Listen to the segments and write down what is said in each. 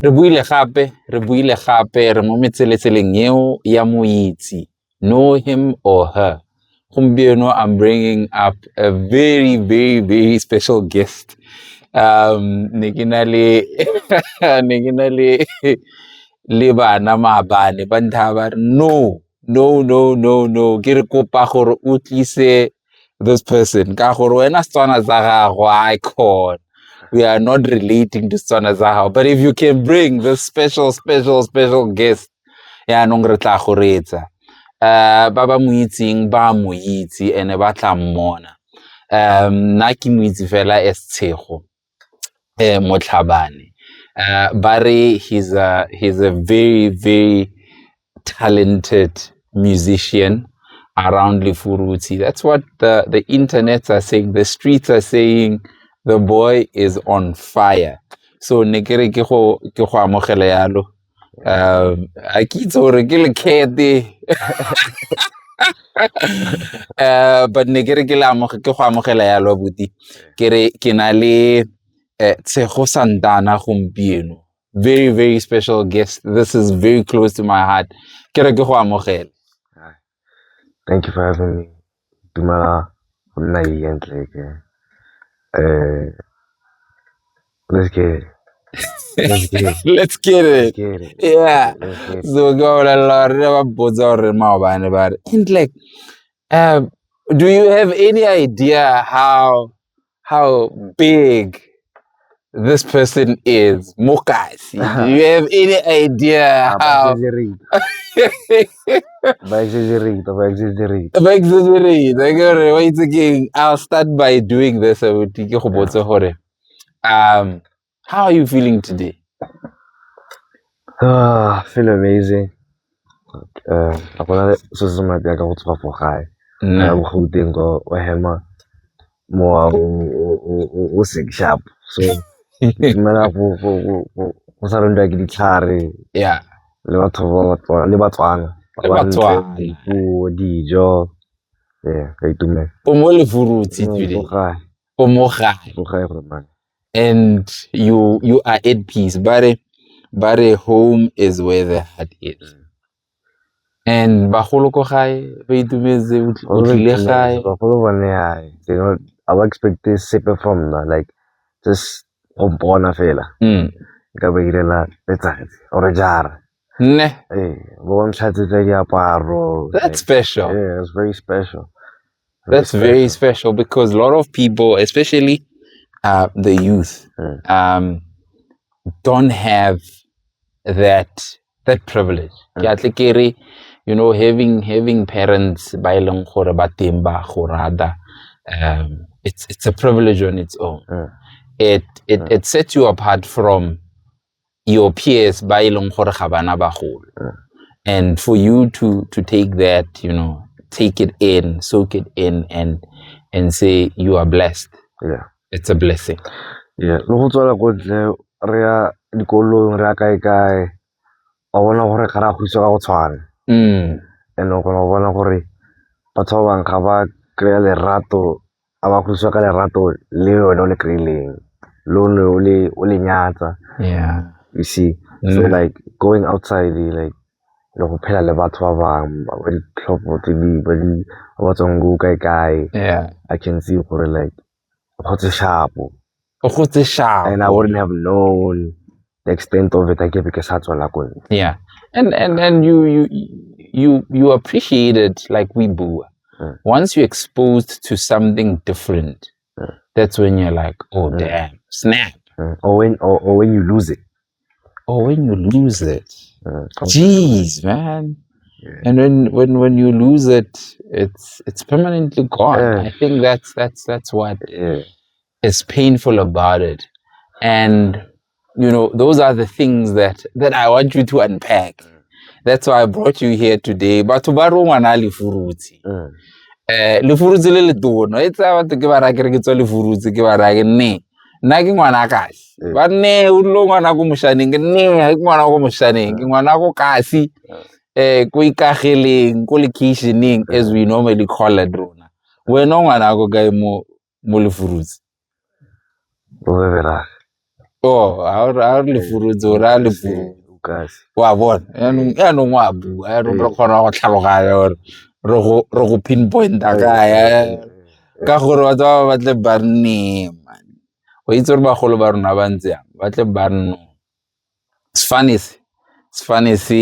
Re buile gape re mo metseletseleng eo ya moitsi, know him or her. Gompieno I'm bringing up a very, very, very special guest. Ne ke na le bana maabane ba nthaba no ke re kopa gore o tlise this person ka gore wena Setswana sa gago icon. We are not relating to Setswana sa gago, but if you can bring this special guest ya nong re tla go retsa ba ba mo itseng ba mo itse ene ba tla mmona nna ke mo itse fela Tshego Motlhabane. Barry, he's a very, very talented musician around Lefuruti. That's what the internets are saying. The streets are saying the boy is on fire. So nekere ke go amogela yalo. A kitse gore ke lekete. But nekere ke go amogela yalo abuti. Ke na le Tshego Santana gompieno. Very, very special guest. This is very close to my heart. Ke re ke go amogela. Thank you for having me. Dumela nna let's get it. Let's get it. Yeah. So go and like do you have any idea how big this person is? Mokasi. Do you have any idea how Wait again. I'll start by doing this. How are you feeling today? Feel amazing. So yeah. And you are at peace. But home is where the heart is. And bagolo ko gae ba itumetse o tlile gae. I would expect this sepe from that, like just bona fela. Ka ba irela letsatsi or jara. Ne. That's special. Yeah, it's very special. That's very special because a lot of people, especially the youth, don't have that privilege. You know, having parents ba ileng gore ba teng ba go rata, it's a privilege on its own. It sets you apart from your peers ba ileng gore ga bana bagolo. And for you to take that, you know, take it in, soak it in, and say you are blessed. Yeah, it's a blessing. Yeah, lo go tswela go tle re ya dikolong re kae a bona gore ga ra go isa go tshwana. And o gona bona gore batho ba bang ga ba kry lerato a ba go isa ka lerato le wena le kreileng lo le nyatsa. Yeah, you see. So like going outside, like le go phela le batho ba bang ba di tlhopo tse di ba tsong go kae. Yeah, I can see gore like go sharp. And I wouldn't have known the extent of it. Yeah, and you appreciate it like we boo. Once you're exposed to something different, that's when you're like, oh damn, snap. Or when you lose it. Or when you lose it. Jeez, man. Yeah. And when you lose it, it's permanently gone. I think that's what is painful about it. And you know, those are the things that I want you to unpack. That's why I brought you here today. But to baro ngwana Lefuruti. Lefuruti le tono. It's about to give a racket to Lefuruti, give a racket ne. Nagi ngwana kasi. But ne ulo ngwana ko mushaning, ne ngwana ko mushaning, ngwana ko kasi. Ko ikageleng, ko locationing as we normally call it rona. Wena ngwana ko kae mo Lefuruti. Oh, ha re le furutse gore a le puo. Wa bona yaanong wa bua yaanong re kgona go tlhaloganya gore re go pinpointa kaya ka gore batho ba batle ba nne o itse gore bagolo ba rona ba ntse yang batle ba nno sefane se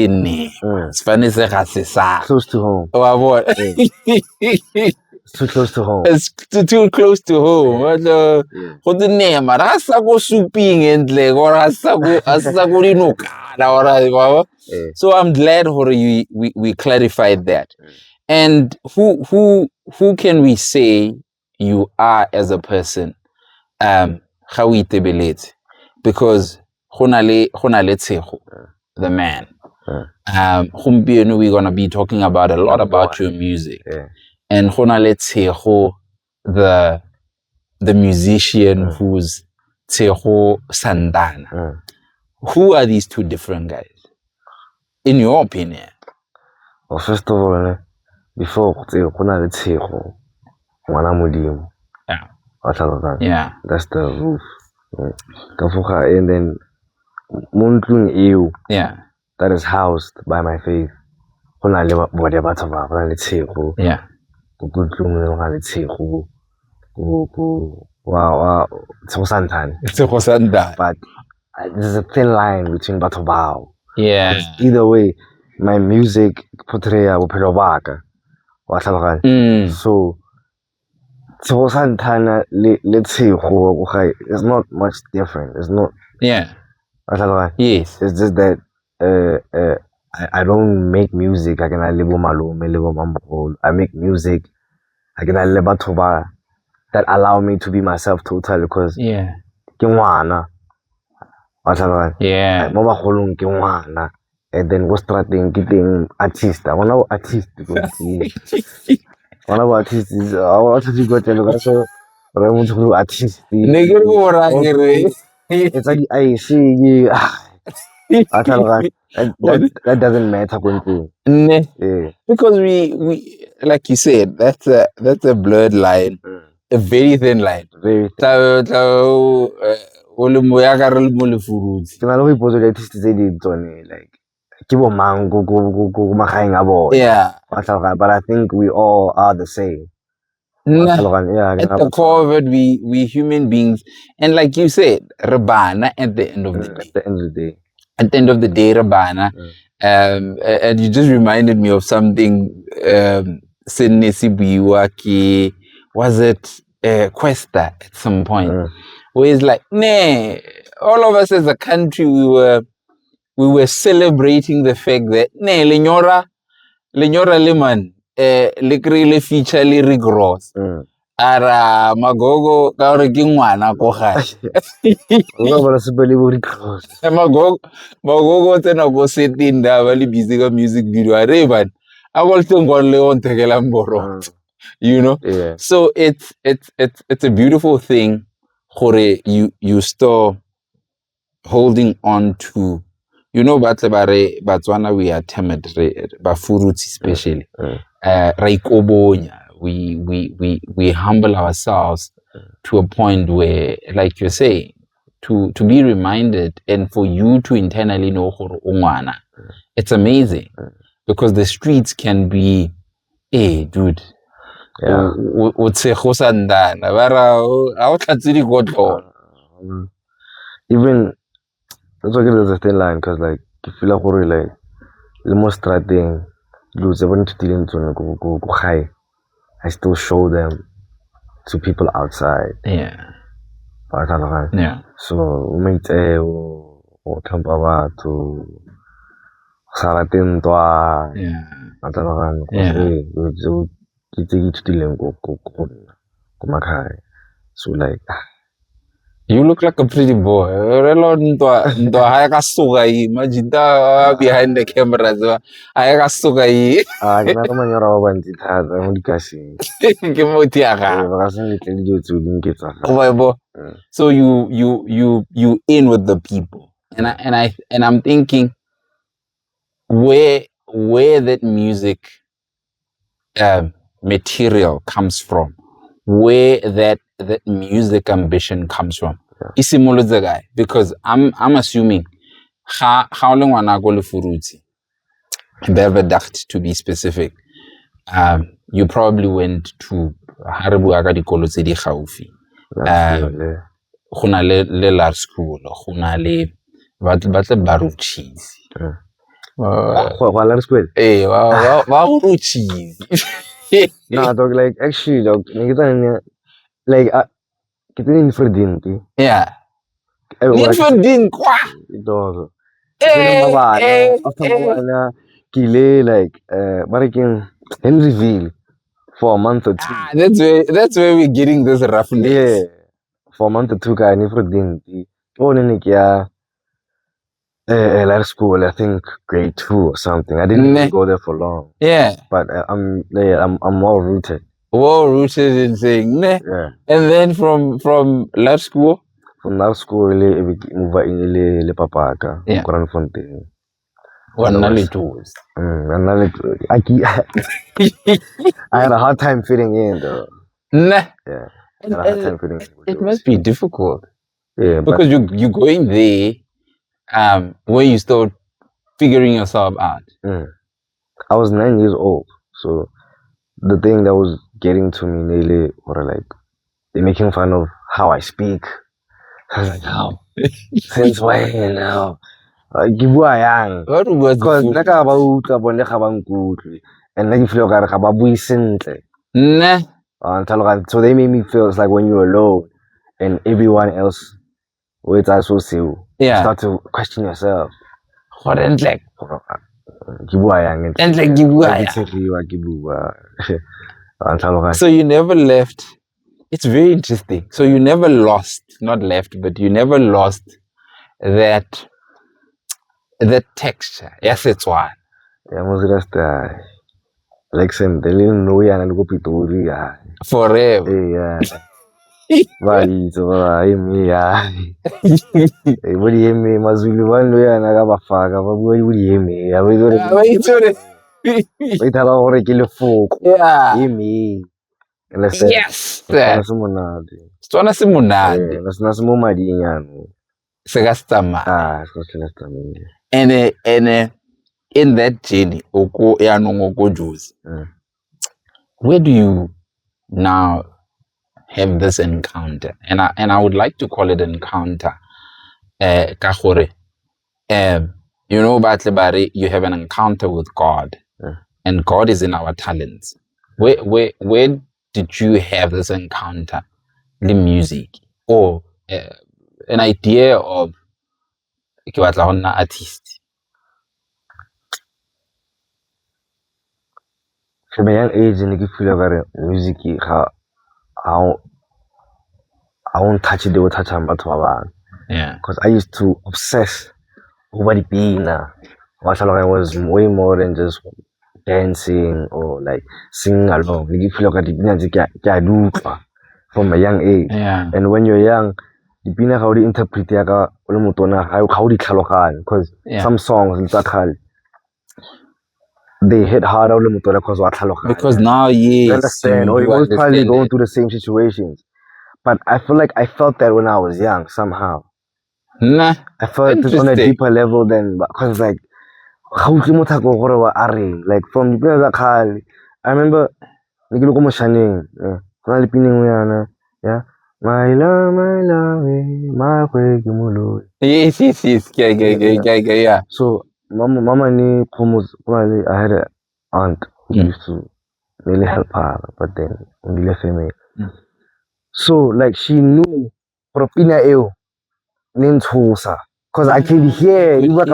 ne sefane se ga se sa close to home. Wa bona It's too close to home. It's too close to home. Go to nema ra sa go suping entle go ra sa go dinokana ora. So I'm glad we clarified that. And who can we say you are as a person? How we tebeletse, because Khonale Tshego, the man. We're gonna be talking about a lot about your music. And Khonale Tshego, the musician who's Tshego Sandana. Who are these two different guys, in your opinion? Well, first of all, before Khonale Tshego, Ngwana Modimo. Yeah. That's the roof. And then Muntlung Ew. Yeah. That is housed by my faith. Yeah. Wow, but there's a thin line between Batobao. Yeah. Either way, my music portray bophelo ba ka. So Santana let's say it's not much different. It's not. Yeah. Yes. It's just that I don't make music. I can live Malume, I make music. I can live that allow me to be myself totally, because yeah. Yeah. And then what's starting getting artist. I want to artist. One of artists is I want to go to so I want to do artist. It's like I see you. That doesn't matter. Yeah. Because we like you said, that's a blurred line, a very thin line. Very yeah. But I think we all are the same. At the core of it, we human beings, and like you said, Rabana at the end of the day. At the end of the day, Rabana. And you just reminded me of something. Was it Questa at some point? Where it's like, nah, all of us as a country, we were celebrating the fact that Lenyora Liman le feature le regross. Ara magogo ka re ke ngwana ko gae. Magogo tsena go setting da ba le busy ka music video a re ban a go tleng go le on thekela mboro. You know? Yeah. So it's a beautiful thing gore you still holding on to, you know, Batswana we are timid, Bafurutsi especially. We humble ourselves to a point where, like you say, to be reminded and for you to internally know ungwana. It's amazing because the streets can be, hey, dude. Yeah. Even that's why there's a thin line, because like you feel like the most thing lose I still show them to people outside. Yeah. Yeah. So umite o tlhompha batho Saratin toa. Yeah. So like you look like a pretty boy. Imagine behind the camera. So you in with the people, and I'm thinking where that music material comes from, where that music ambition comes from. e simolotse kae? Because I'm assuming ga o le ngwana ko Lefurutshe, Beverdacht to be specific, you probably went to ha re bua ka dikolo tse di gaufi. Go na le large school, go na le batle baruchisi. Wa large school? Wa uruchisi. No, dog, like actually dog, like kita ni Ferdinand. Yeah. Need for din kwa. Dog. After kile like baraking Henryville for a month or two. That's where we're getting this roughness. Yeah. For a month or two guy ni Ferdinand. Oh ni kya large school, I think grade 2 or something. I didn't even go there for long. Yeah. But I'm well rooted. Well rooted in saying, yeah. And then from large school? From large school, we move in Le Papaka, Grand Fontaine. I had a hard time fitting in though. Nah. Yeah. I had a hard time fitting in. It must be difficult. Yeah. Because you go in there when you start figuring yourself out. I was 9 years old, so the thing that was getting to me nearly were like they're making fun of how I speak. I was like, how? Since when now? Give who I am. Because like about and like you feel like nah. So they made me feel it's like when you're alone and everyone else with us will see you. Yeah. Start to question yourself. What and like so you never left. It's very interesting. So you never lost, not left, but you never lost that texture. Yes, it's one. Yeah, most of that like some they didn't know ya and go Pitori. Forever. Yeah. Bali so me ya. What do you mean? Mazulu one way and I got a fag. What do you mean? I was wait how I kill a folk. Yeah. Me. Yes. That's Simunandi. That's not some madina. Segastama. And in that journey, where do you now have this encounter? And I would like to call it encounter. You know, Batlebari, you have an encounter with God, and God is in our talents. Where did you have this encounter? The music or an idea of artist? From a young age, and you feel like music, how I won't touch it, they will touch on. Yeah. Because I used to obsess over the beat now. I was way more than just dancing or like singing along. You feel like the from a young age. Yeah. And when you're young, the beat how they interpret how they because some songs they hit hard because now you understand, or you was probably going through the same situations. But I feel like I felt that when I was young somehow. Nah, I felt it on a deeper level than because like like from the I remember yeah. My love, my way, yes. Yeah. So mama ni probably I had an aunt who used to really help her, but then only left me. So like she knew propina eo named Hosa. Because I could hear but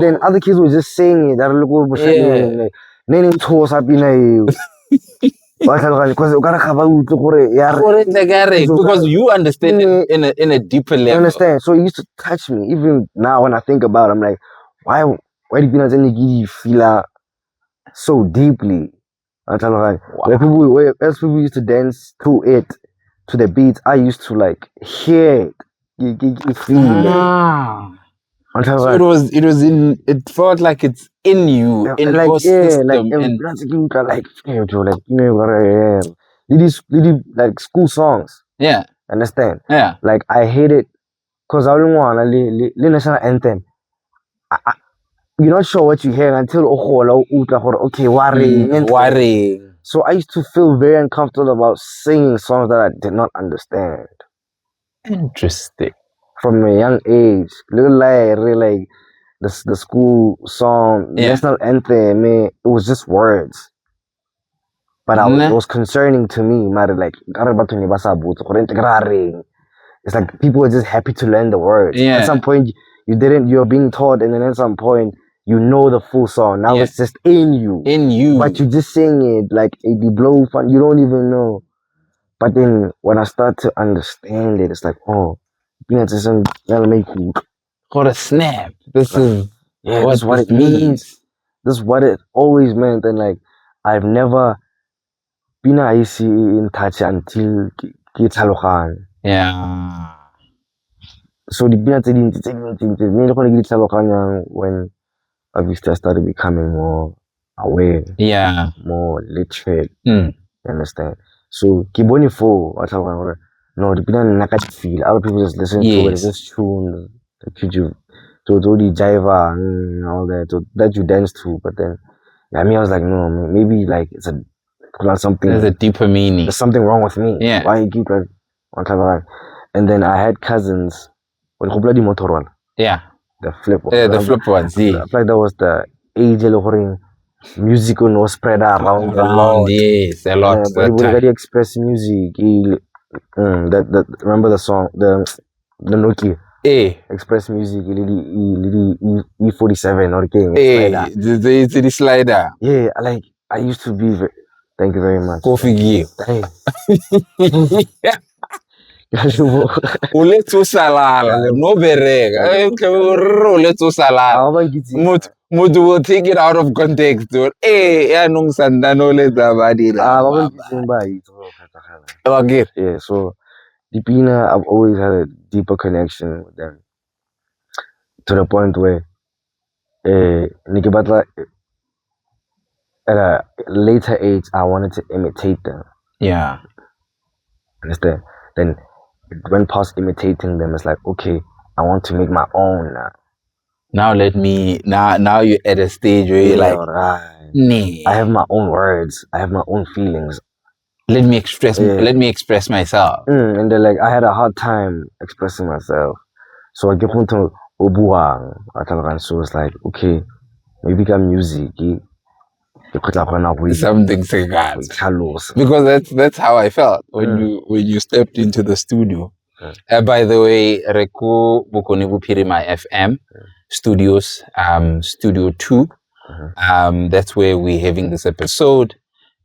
then other kids were just saying it. Named Hosa pina eo. Because you understand it in a deeper level. You understand? So it used to touch me. Even now when I think about it, I'm like, why do you feel so deeply? Wow. People used to dance to it, to the beats. I used to like hear it. You feel it. So it felt like it's in you, in like, your system. Like school songs. Yeah. Understand? Yeah. Like I hate it because I don't want the national anthem. You're not sure what you hear until okay, worrying. Worrying. So I used to feel very uncomfortable about singing songs that I did not understand. Interesting. From a young age, little like the school song, national anthem, man, it was just words. But it was concerning to me, matter like it's like people were just happy to learn the words. Yeah. At some point you're being taught, and then at some point you know the full song. Now it's just in you. But you just sing it like it be blow fun, you don't even know. But then when I start to understand it, it's like, oh, what a snap. This is this is what it means. This is what it always meant. And like I've never been in touch until yeah. So the when obviously I started becoming more aware, more literate. You understand? So no, the feel. Other people just listen to it, it's just tune, to the jiva and all that, that you dance to. But then, I was like, no, maybe like it's something. There's a deeper meaning. There's something wrong with me. Yeah. Why you keep like on top of that? And then I had cousins when the Motorola. Yeah. The flip. The flip ones. Yeah. I feel like that was the age music no spread around a lot. Yes, a lot. But everybody express music. That remember the song, the Nokia. Express music, E47 or it's the slider. Yeah, I used to be thank you very much. Coffee gear. Ulethu salala, no berega. Ulethu salala. Mutu will take it out of context. Yeah, so Dipina, I've always had a deeper connection with them. To the point where Nikki Butler, at a later age, I wanted to imitate them. Yeah. Understand? Then when past imitating them, it's like, okay, I want to make my own now. Now now you're at a stage where you're like, I have my own words, I have my own feelings. Let me express myself. And then like I had a hard time expressing myself. So I get to Obuang. So it's like, okay, maybe become music. Something because that's how I felt when you stepped into the studio. By the way, Reku Bokoni Buphirima FM Studios, Studio 2. That's where we're having this episode.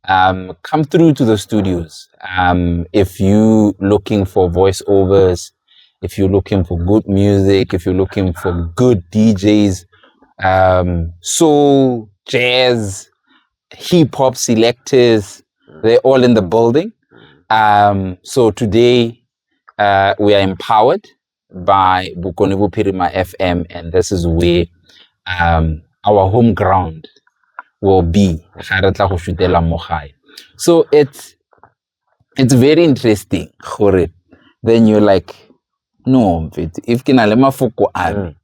Come through to the studios. If you looking for voiceovers, if you're looking for good music, if you're looking for good DJs, soul, jazz, hip hop selectors, they're all in the building. So today we are empowered by Bokoni Buphirima FM, and this is where our home ground will be. So it's very interesting. Then you're like, no, if kina le mafoko ami,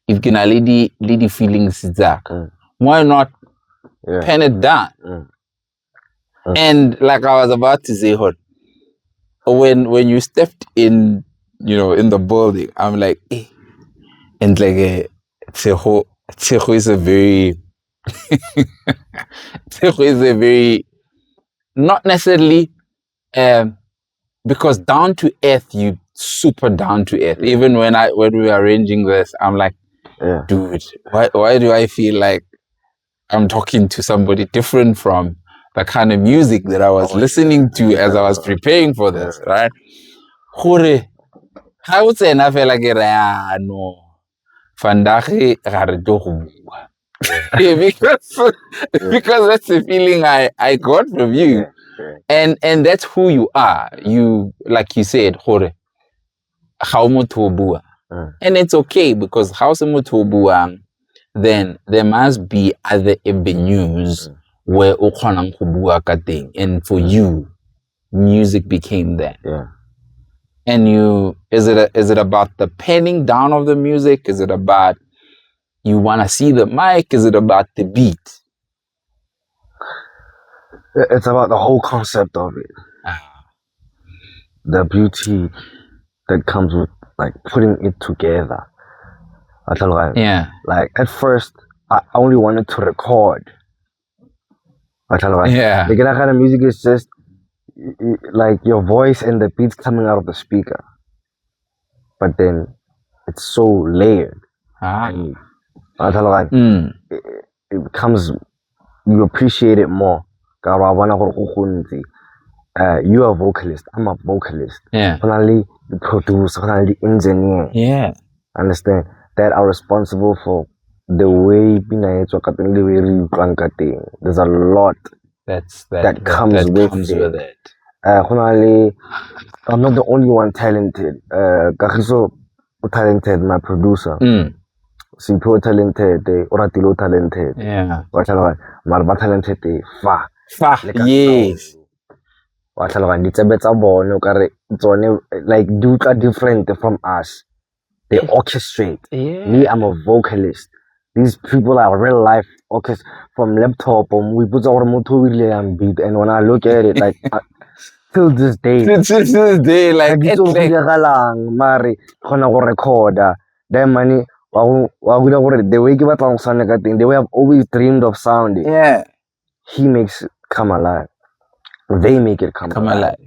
if kina le di feelings zaka, why not pen it down? And like I was about to say, when you stepped in, in the building, I'm like, and like Tseho is a very Tseho is a very, not necessarily because down to earth, you super down to earth. Even when we were arranging this, I'm like, dude, why do I feel like I'm talking to somebody different from the kind of music that I was listening to as I was preparing for this, right? I would say I feel like no. Fandache because that's the feeling I got from you. And that's who you are. You, like you said, and it's okay because then there must be other avenues where and for you, music became that. And is it about the penning down of the music? Is it about you want to see the mic? Is it about the beat? It's about the whole concept of it. The beauty that comes with like putting it together. Yeah. Like at first, I only wanted to record. Yeah. The kind of music is just like your voice and the beats coming out of the speaker. But then it's so layered. And it becomes, you appreciate it more. You are a vocalist, I'm a vocalist. Yeah. Finally, the producer, finally the engineer. Yeah. Understand? That are responsible for the way there's a lot that comes with it. I'm not the only one talented. Kagiso talented, my producer. Sipho talented, Oratilo talented. Yeah. Marba talented, Fa. Yes. Like dudes are different from us. They orchestrate. Yeah. Me, I'm a vocalist. These people are real life orchestra from laptop. We put our motor and beat, and when I look at it, like till this day, like Mari, recorder. That money, the way the way I've always dreamed of sounding. Yeah. He makes it come alive. They make it come alive.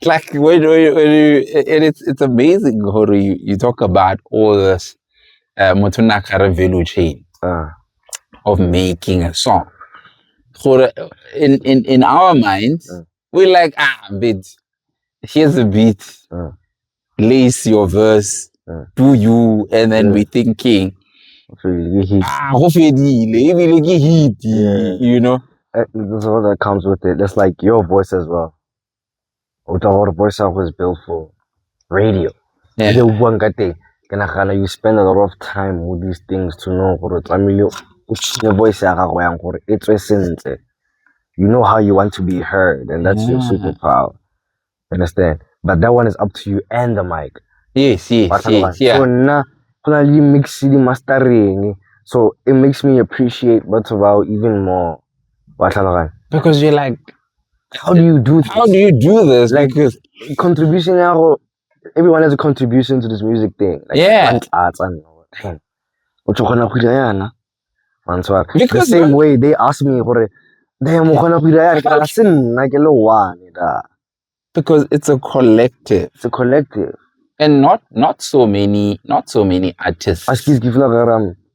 Like when it's amazing how you talk about all this Motunakara value chain of making a song. In our minds, we're like, but here's a beat, lace your verse, do you, and then we're thinking, you know. That's all that comes with it. That's like your voice as well. Our voice was built for radio. Yeah. You spend a lot of time with these things to know your voice. You know how you want to be heard, and that's your superpower. Understand? But that one is up to you and the mic. Yes. So now, you mix the mastering. So it makes me appreciate Batoval even more. Because you're like, how do you do this? How do you do this? Like contribution, everyone has a contribution to this music thing. Like, yeah. The same way they ask me for it. Because it's a collective. It's a collective. And not so many artists.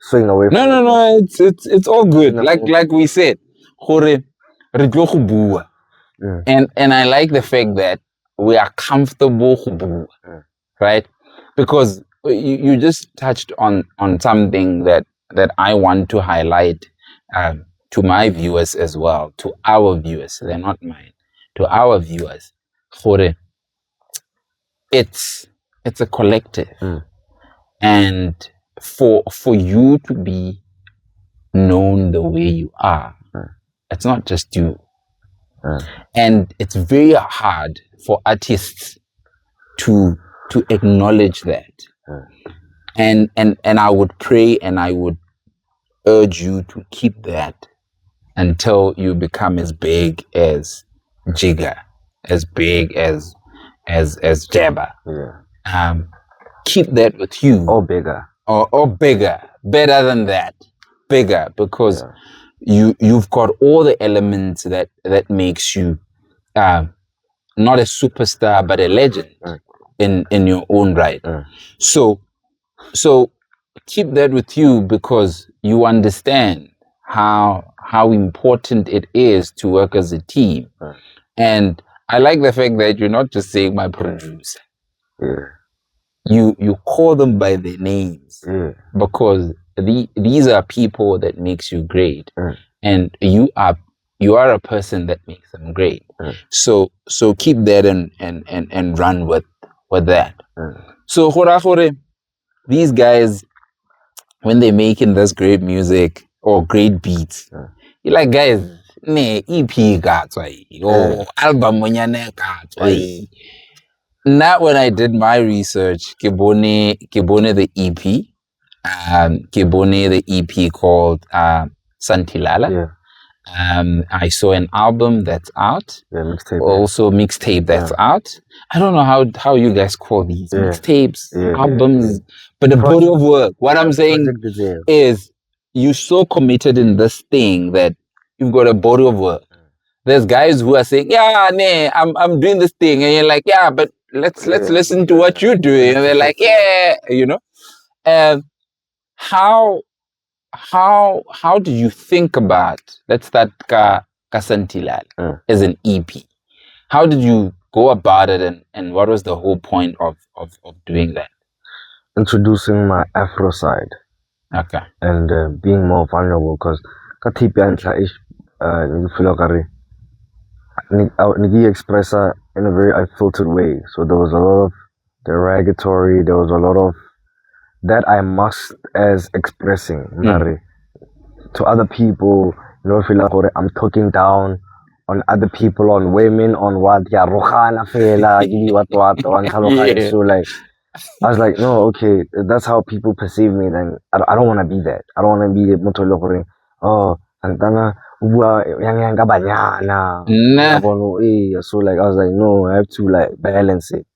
Swing away from no, it's all good. Like we said, and I like the fact that we are comfortable, right? Because you just touched on something that I want to highlight to my viewers as well, to our viewers. They're not mine. To our viewers, it's a collective, and for you to be known the way you are, it's not just you. And it's very hard for artists to acknowledge that. And I would pray and I would urge you to keep that until you become as big as Jigga, as big as Jabba. Keep that with you. Or bigger. Or bigger. Better than that. Bigger, because you've got all the elements that makes you not a superstar but a legend in your own right. So keep that with you, because you understand how important it is to work as a team. And I like the fact that you're not just saying my producer. You call them by their names, because these are people that makes you great, and you are a person that makes them great. So keep that and run with that. So these guys, when they're making this great music or great beats, you're like, guys, ne EP or album Not when I did my research, Kibone the EP. Kibone the EP called Santilala. Yeah. I saw an album that's out. Yeah, mixtape. Also mixtape that's out. I don't know how you guys call these mixtapes, albums, but the body of work. What I'm saying is you're so committed in this thing that you've got a body of work. There's guys who are saying, yeah, nah, I'm doing this thing, and you're like, yeah, but let's listen to what you're doing, and they're like, yeah, you know. How do you think about, let's start Kasantilal as an EP? How did you go about it, and what was the whole point of doing that? Introducing my Afro side. Okay. And being more vulnerable, because you feel like Niki express in a very unfiltered way. So there was a lot of derogatory, there was a lot of that I must as expressing to other people, you know, feel like I'm talking down on other people, on women, on what rohana fela, so like I was like, no, okay, that's how people perceive me. Then I don't want to be that. I don't want to be the motolo. Oh, Santana, yang banyana. So like I was like, no, I have to like balance it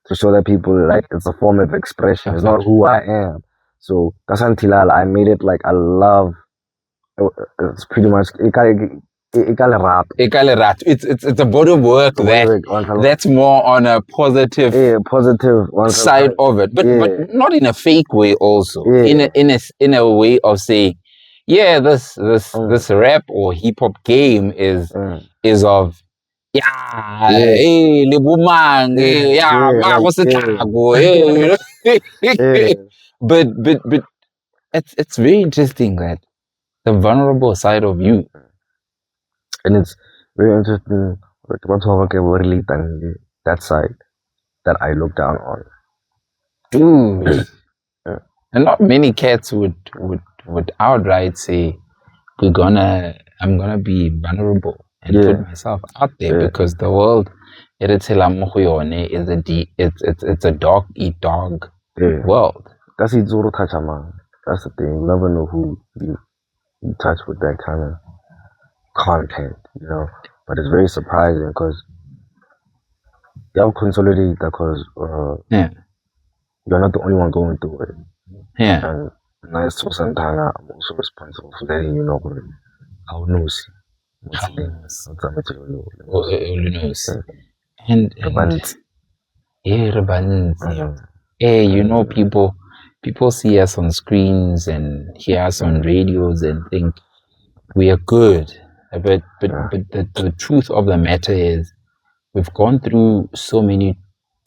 to show that people like it's a form of expression. It's not who I am. So Kasantilal, I made it like I love. It's pretty much rap. It's a body of work that's more on a positive side of it, but not in a fake way. Also, in a way of saying, yeah, this rap or hip hop game is of but it's very interesting that the vulnerable side of you. And it's very interesting that side that I look down on. And not many cats would outright say, I'm gonna be vulnerable and put myself out there because the world it's a dog eat dog world. That's Izuru Tachaman. That's the thing. You never know who you touch with that kind of content, you know. But it's very surprising because they'll consolidate because you're not the only one going through it. Yeah. And nice to sometimes I'm also responsible for letting you know how knows. And you know, people see us on screens and hear us on radios and think we are good, but the truth of the matter is we've gone through so many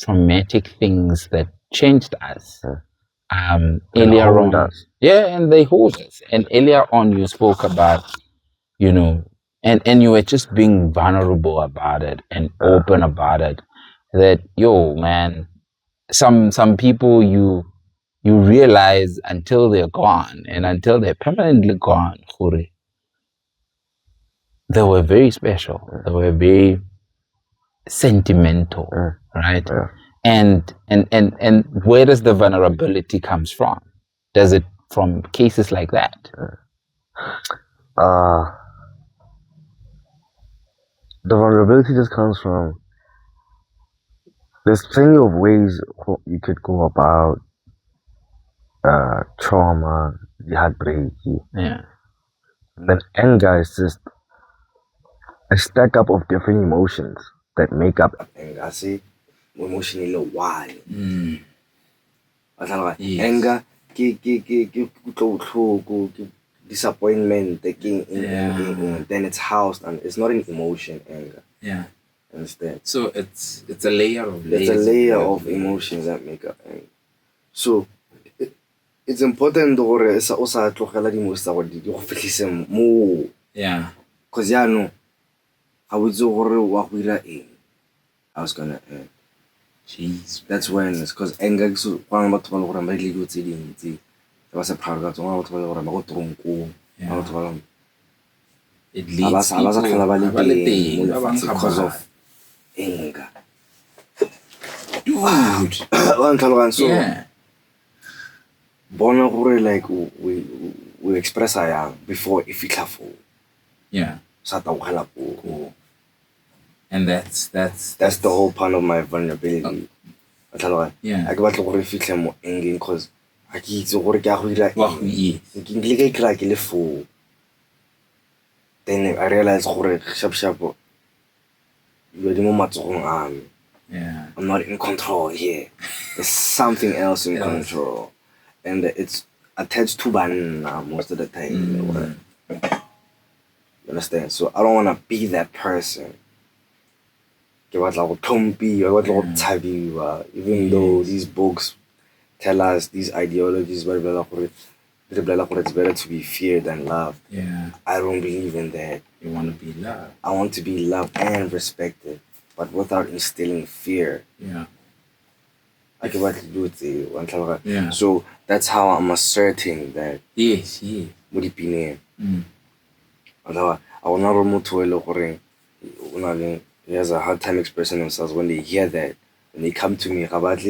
traumatic things that changed us. Earlier on, and they hold us. And earlier on, you spoke about, you know, and you were just being vulnerable about it and open about it. That man, some people you realize until they're gone and until they're permanently gone, they were very special. They were very sentimental, right? And where does the vulnerability comes from? Does it from cases like that? The vulnerability just comes from, there's plenty of ways you could go about trauma, the heartbreak. Yeah. Then anger is just a stack up of different emotions that make up anger. I say emotionally wild. Anger, disappointment, then it's housed and it's not an emotion, anger. Yeah. Understand? So it's a layer of layers. It's a layer of emotions that make up anger. So it's important to also tlogela di most tsa di go fitlhise mo. Yeah. Cause I would wa go ira eng. I was gonna jeez. That's when it's cause anger so kwa batho ba le gore ba ile go tse dintsi. Ba sa phara ka tsona batho ba le gore ba go tronko. Batho ba it leads because of anger. Dude. So, Yeah. bona gore like we express yang before if you fo. Yeah. Sa taogela po. Cool. And that's the whole part of my vulnerability. Yeah. I ke batla gore fitlhe mo engeng cause I ke itse gore ke a go dira Well, yes. ke ile ka ikry-a ke le fo. Then I realized gore sharp you're mo matsogong a me. Yeah. I'm not in control here. There's something else in control. And it's attached to banana most of the time. You understand? So I don't want to be that person. Even though these books tell us these ideologies, it's better to be feared than loved. Yeah. I don't believe in that. You want to be loved. I want to be loved and respected, but without instilling fear. Yeah. Yeah. So that's how I'm asserting that. Yes. I he has a hard time expressing themselves when they hear that. When they come to me, like, and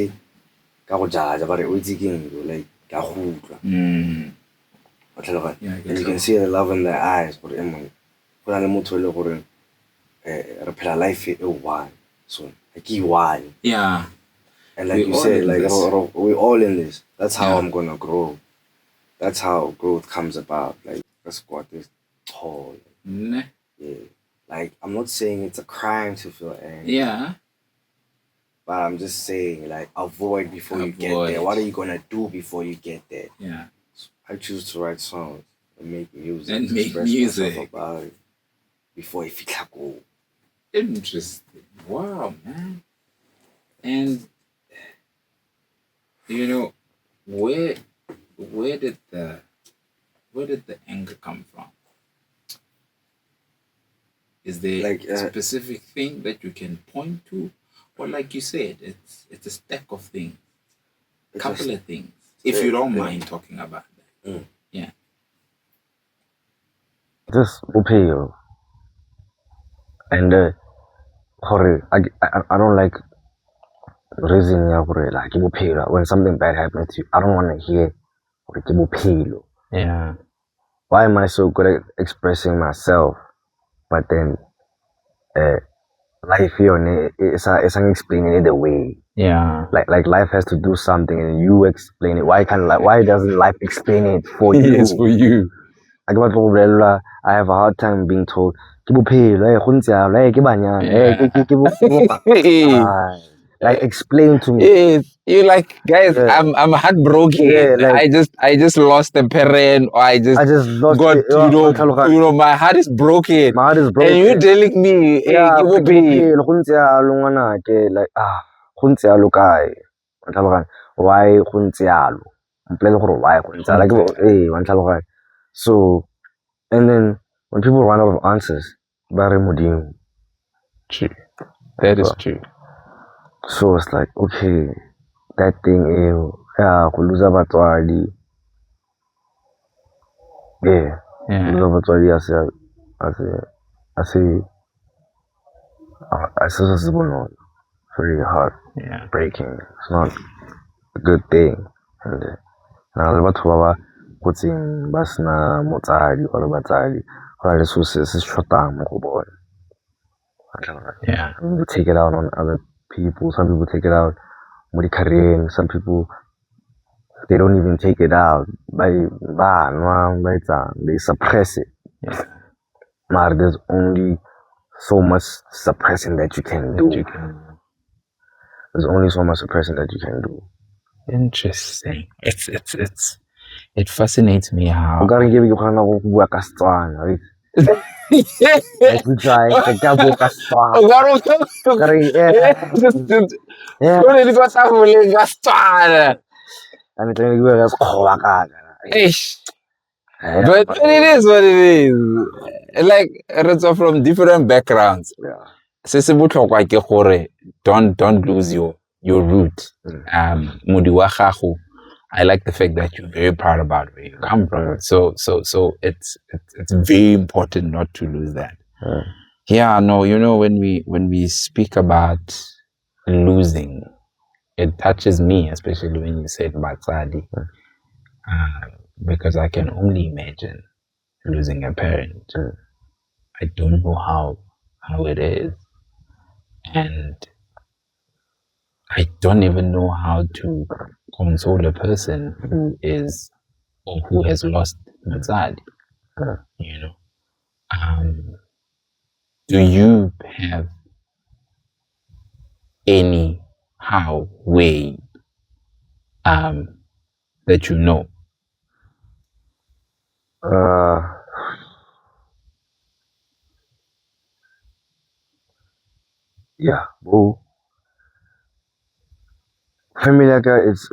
you can see the love in their eyes. Yeah. And like you said, like we're all in this. That's how I'm gonna grow. That's how growth comes about. Like let's squat this tall. Yeah. Like I'm not saying it's a crime to feel angry. Yeah. But I'm just saying, like, avoid before you get there. What are you gonna do before you get there? Yeah. I choose to write songs and make music. And make music about it before it feels like go. Interesting. Wow, man. And you know, where did the anger come from? Is there like a specific thing that you can point to? Or like you said, it's a stack of things. A couple of things. If you don't mind talking about that. Yeah. Just uphill. And I don't like reasoning like when something bad happens to you. I don't want to hear Yeah. Why am I so good at expressing myself, but then life here it's explaining it away. Yeah. Like life has to do something and you explain it. Why doesn't life explain it for you? Yes, for you. I have a hard time being told like explain to me. Yes. You're like, guys, I'm heartbroken. Yeah, like, I just lost a parent, or I just lost got my heart is broken. My heart is broken. And you're telling me, hey, like why like so, and then when people run out of answers, true. That is true. So it's like, okay, that thing lose batswadi. Lose batswadi as very hard. Yeah. Breaking. It's not a good thing. And batho ba ba gotseng ba sena motsadi or batsadi go na le so se short-ang mo go bone. Yeah. Some people take it out on other people. Some people take it out mo di-career. Some people, they don't even take it out. They suppress it. Yeah. But there's only so much suppressing that you can do. There's only so much suppressing that you can do. Interesting. It fascinates me how. Like we try to double But it is what it is. Like it's from different backgrounds. Don't lose your root. Mudi wa gago. I like the fact that you're very proud about where you come from. So it's very important not to lose that. Yeah, no, you know, when we speak about losing, it touches me, especially when you said Batsadi, because I can only imagine losing a parent. I don't know how it is, and I don't even know how to console a person who is or who has lost Batsadi. You know, do you have any way that you know? Yeah, well, family it's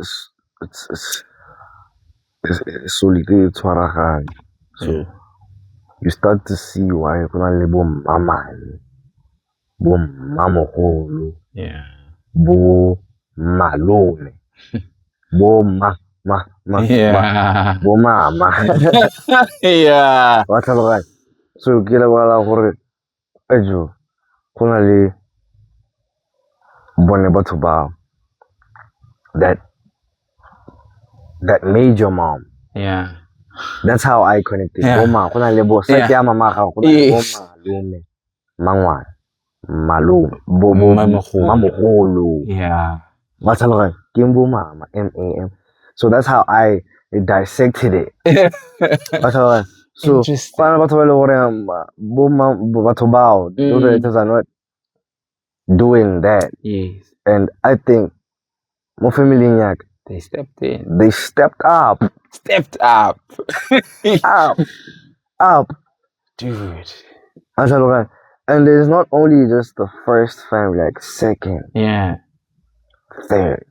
solely tshwaragane. So you start to see why go na le bo mmamane, bo mmamogolo, bo malome, bo bo mama. Yeah. Wa tlhaloganya. So ke lebala gore ejo go na le bone batho bao that made your mom. Yeah. That's how I connected. Yeah. Boma, go na le bo sete ya mama ga go na le bo malome, mangwana, malome, bo mamogolo. Yeah. Wa tlhaloganya ke bo mama, MAM. So that's how I dissected it. Wa tlhaloganya. So go na batho ba le gore bo batho bao those are not doing that. Yes. And I think mo family yak they stepped in. They stepped up. Up. Dude. And it's not only just the first family, like second. Yeah. Third.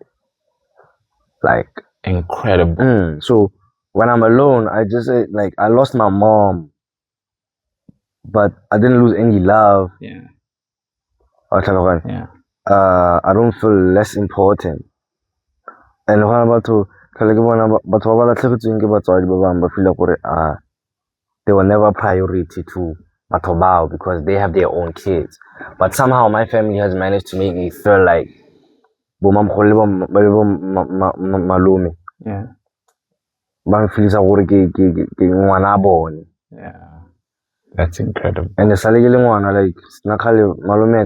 Like incredible. So when I'm alone, I just say like I lost my mom, but I didn't lose any love. Yeah. Yeah. I don't feel less important. And when I'm about to feel like they were never priority to Matobao because they have their own kids. But somehow my family has managed to make me feel like malome. Yeah. Yeah. That's incredible. And the like malome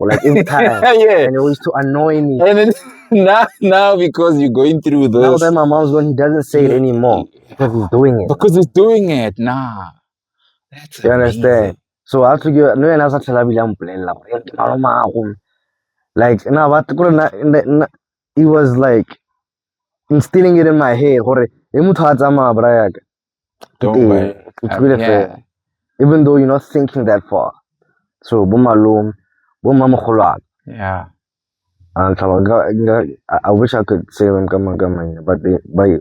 like every time. Yeah. And it used to annoy me. And then, now because you're going through this. Now that my mom's gone, he doesn't say it anymore. Because he's doing it. Because he's doing it. Nah. That's you understand? So I figure no one else tell me I'm playing like now what he was like instilling it in my head. Don't worry. Even though you're not thinking that far. So boom mama yeah. And I wish I could say them but by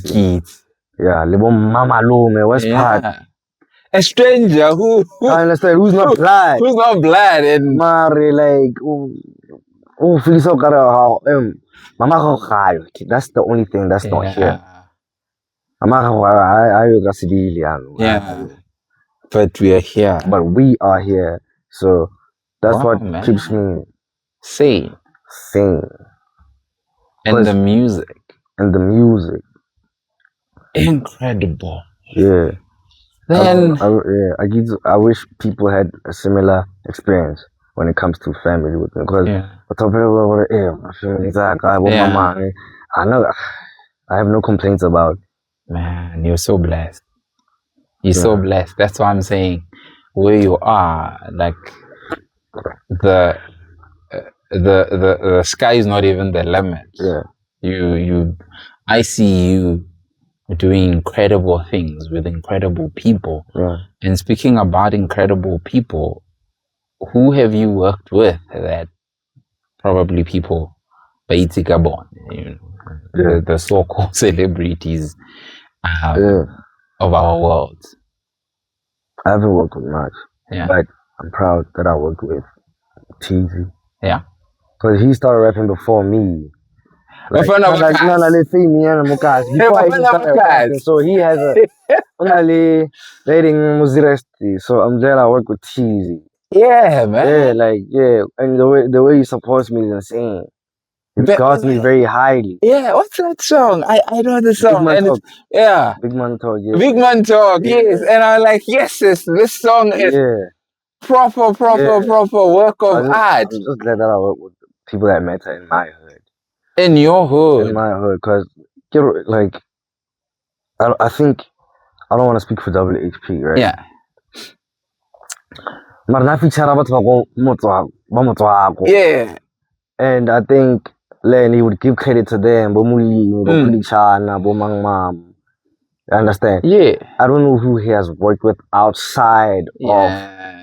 kids. Yeah, libo mama West Park. A stranger who I understand who's not black. Who's not black and Mari like feel so how mama that's the only thing that's not here. Yeah. But we are here. But we are here. So that's what keeps me sane. And the music. Incredible. Yeah. Then I wish people had a similar experience when it comes to family with me. Because I know I have no complaints about. Man, you're so blessed. You're so blessed. That's why I'm saying where you are, like the sky is not even the limit. Yeah. I see you doing incredible things with incredible people. Yeah. And speaking about incredible people, who have you worked with that probably people the so-called celebrities of our world? I haven't worked with much, but I'm proud that I worked with Teezy. Yeah. Because he started rapping before me. Before so he has a rating Muziresti. So I'm glad I work with Teezy. Yeah, man. Yeah, like and the way he supports me is insane. It regards me very highly. Yeah, what's that song? I know the song. Big Man Talk. Yeah. Big Man Talk, yeah. Big Man Talk, yes. And I'm like, yes, this song is proper work of art. I'm just glad that I work with people that matter in my hood. In your hood. In my hood, because like I think I don't want to speak for WHP, right? Yeah. Yeah. And I think Lenny would give credit to them, Mangmam. You understand? Yeah. I don't know who he has worked with outside of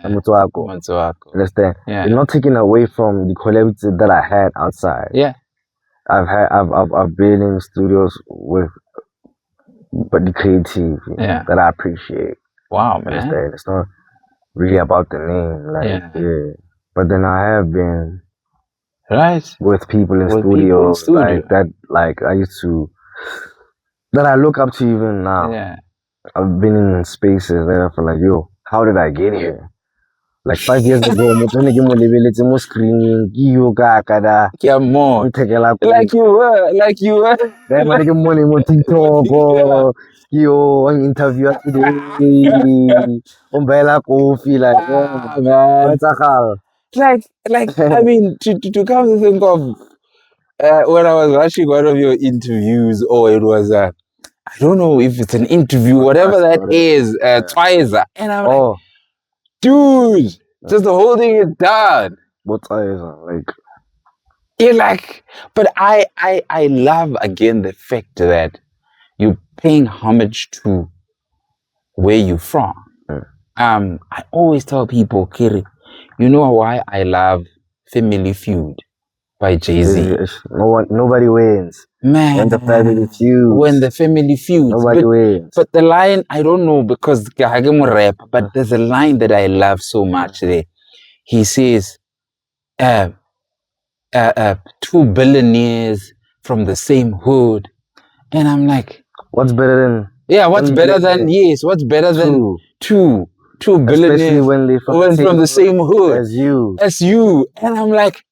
Mutsuako. Understand? Yeah. It's not taking away from the collaborative that I had outside. Yeah. I've been in studios with the creative that I appreciate. Wow, man. Understand? It's not really about the name, like But then I have been with people in studios like that, like I used to, that I look up to even now. Yeah. I've been in spaces that I feel like, yo, how did I get here? Like 5 years ago, mo screening, like you were. Then I get money mo TikTok, yo, an interview today, umbela coffee, like, man. Like, I mean, to come to think of, when I was watching one of your interviews, or it was I don't know if it's an interview, whatever that is, Twizer, and I'm like, dude, just holding it down. What Twizer, like? You're like, but I love again the fact that you're paying homage to where you're from. I always tell people, Kiri, you know why I love Family Feud by Jay-Z? Nobody wins. Man, when the family feuds, nobody wins. But the line, I don't know, because rap, but there's a line that I love so much there. He says, 2 billionaires from the same hood. And I'm like, what's better than? Yeah, what's better than? Yes, what's better than two billionaires? Especially when they're from the same hood as you. And I'm like,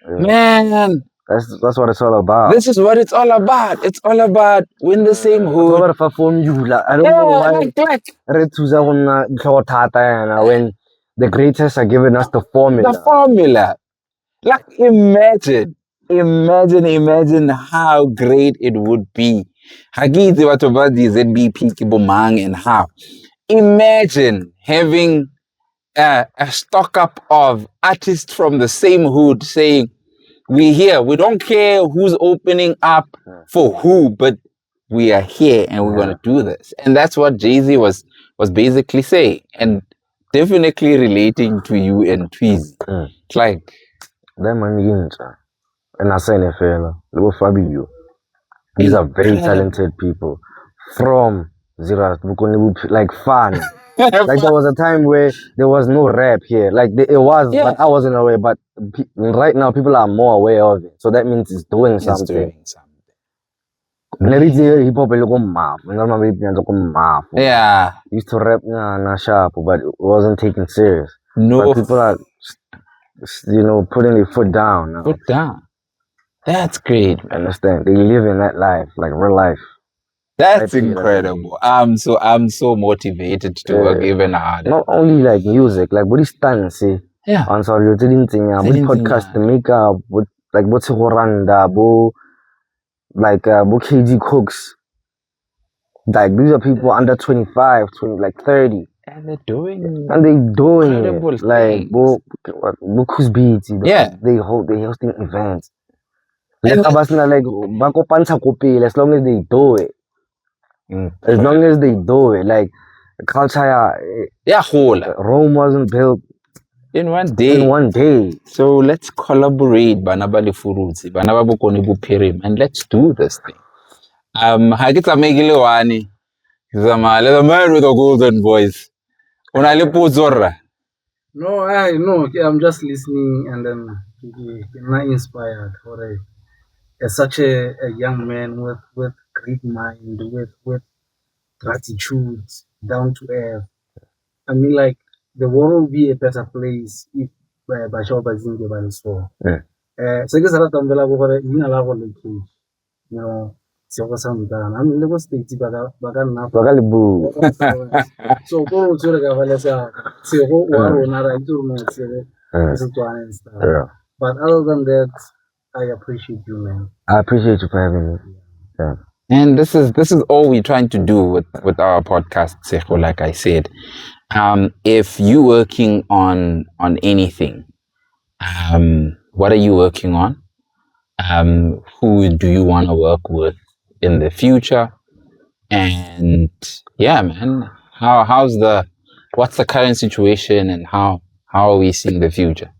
man, that's what it's all about. This is what it's all about. It's all about when the same hood. I don't know why. When the greatest are giving us the formula. The formula. Like, imagine how great it would be. Hagizi watu badi ZBP kibomang and how. Imagine having a stock up of artists from the same hood saying, we're here. We don't care who's opening up for who, but we are here and we're going to do this. And that's what Jay-Z was basically saying, and definitely relating to you and Tweezy. It's like, that man and I say little Fabio. These are very talented people from Zira, like fun. Like there was a time where there was no rap here. Like it was, but I wasn't aware. But right now, people are more aware of it. So that means it's doing something. Hip hop used to rap sharp, but it wasn't taken serious. No, but people are, putting their foot down now. Foot down. That's great. Understand? They live in that life, like real life. That's incredible. I'm so motivated to work even harder. Not only like music, like what is done, see? Yeah. I'm sorry, you're doing podcast, the makeup, like what's Horanda, like KG Cooks. Like these are people under 25, 30. And they're doing it. Like Boku's beats. They hosting events. Like as long as they do it. As long as they do it, like culture, Rome wasn't built in one day. So let's collaborate, Banabali Furuzi, Banababu Konibu Pirim, and let's do this thing. Hagita Megilewani, the man with the golden voice. No, I'm just listening, and then I'm inspired for such a young man with great mind, with gratitude, down to earth. I mean, like the world will be a better place if bašwa ba tsenke ba le so. Se ke se ratang fela ke gore leina la go le cage, you know, Sego Santana. I mean, le go States ba ka nna Ba ka le bua. so go o tsere ka ba le sa Sego wa rona ra itse rona tsere Setswana and stuff. Yeah. But other than that, I appreciate you, man. I appreciate you for having me. Yeah. And this is all we're trying to do with our podcast, Sego, like I said. If you're working on anything, what are you working on? Who do you want to work with in the future? And yeah, man, what's the current situation and how are we seeing the future?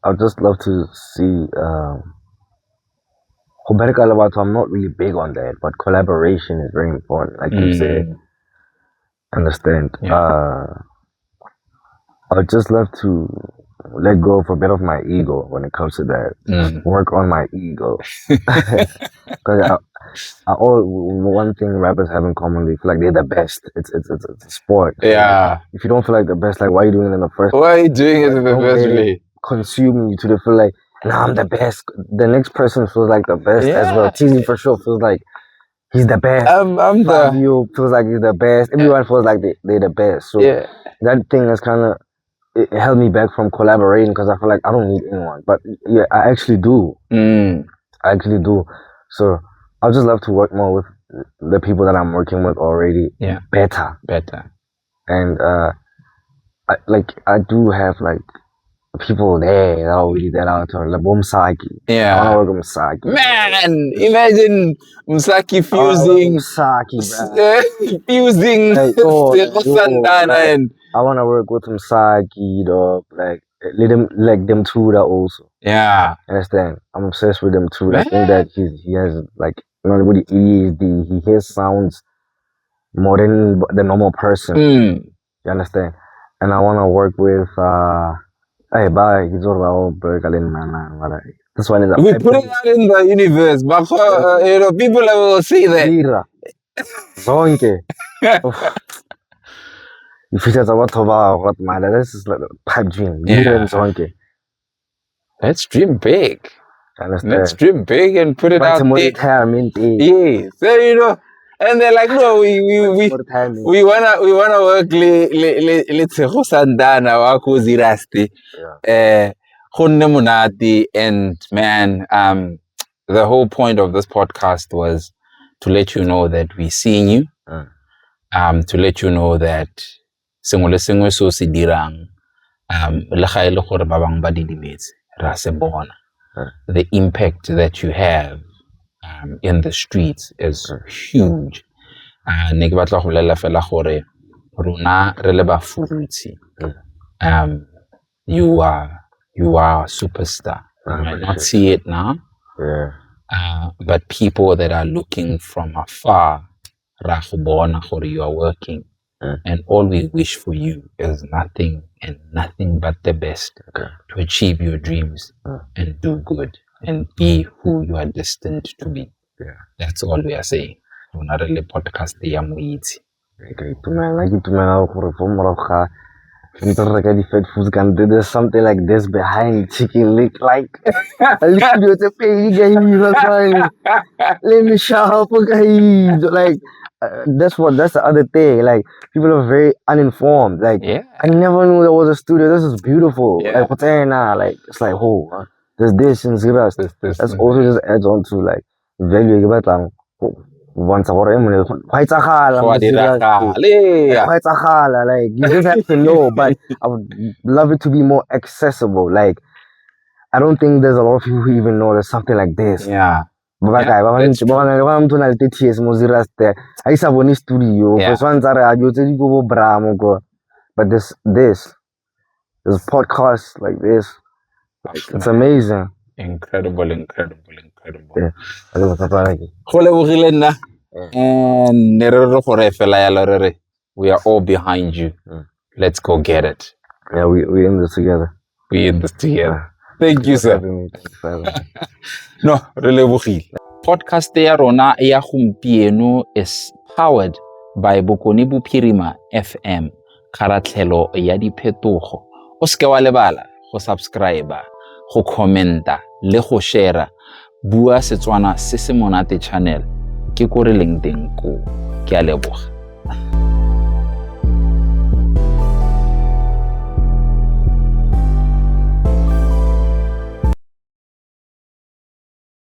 I'd just love to see I'm not really big on that, but collaboration is very important, like you said. Understand? Yeah. I'd just love to let go of a bit of my ego when it comes to that. Work on my ego. Because one thing rappers have in common, they feel like they're the best. It's a sport. Yeah. If you don't feel like the best, like why are you doing it in the first place? Why are you doing it in the first place? Consume you to the feel like, nah, I'm the best. The next person feels like the best as well. TZ for sure feels like he's the best. Fabio feels like he's the best. Everyone feels like they're the best. So that thing is kind of, it held me back from collaborating because I feel like I don't need anyone. But yeah, I actually do. I actually do. So I'd just love to work more with the people that I'm working with already. Yeah. Better. And I do have like people there that are really that out there. Like Msaki. Yeah. I want to work with Msaki. Man, imagine Msaki fusing. Fusing Sego Santana and I want to work with Msaki, dog. Like let them two that also. Yeah. Understand? I'm obsessed with them too. I think that he has like nobody he hears sounds more than the normal person. You understand? And I want to work with hey, bye. This one is we put it out in the universe, but people will say that. Zonke. If it's about my this is like a pipe dream. Zonke. Let's dream big. Understand? Let's dream big and put it out there. Yeah. So and they're like, no, we wanna work let's Sego Santana wa ko Zirasti. And man, the whole point of this podcast was to let you know that we're seeing you. To let you know that sengwe le sengwe so se dirang le ga ile gore ba bang ba didimetse ra se bona. The impact that you have in the streets is huge. Ne ke batla go bolela fela gore rona re le ba futsi. You are a superstar. You might not see it now. But people that are looking from afar, ra go bona gore you are working. And all we wish for you is nothing but the best to achieve your dreams and do good and be who you are destined to be. That's all we are saying. Rona re le podcast ya Moitsi. There's something like this behind Chicken Lick. Like, let me shout for guys. Like, that's the other thing. Like, people are very uninformed. Like, I never knew there was a studio. This is beautiful. Like, what's there now? Like, it's like, oh, there's this and Ziras. That's also just adds on to like value. Once like you just have to know, but I would love it to be more accessible. Like, I don't think there's a lot of people who even know there's something like this. But this podcast like this, it's amazing. Incredible. And we are all behind you. Let's go get it. Yeah, we in this together. Thank you, sir. No, relebogile. Podcast ya rona ya gompieno is powered by Bokone Bophirima FM, kgaratlhelo ya diphetogo. O seke wa lebala go subscribe, go commenta le go share. Bua Setswana se se monate channel ke ko re leng teng ko. Ke a leboga.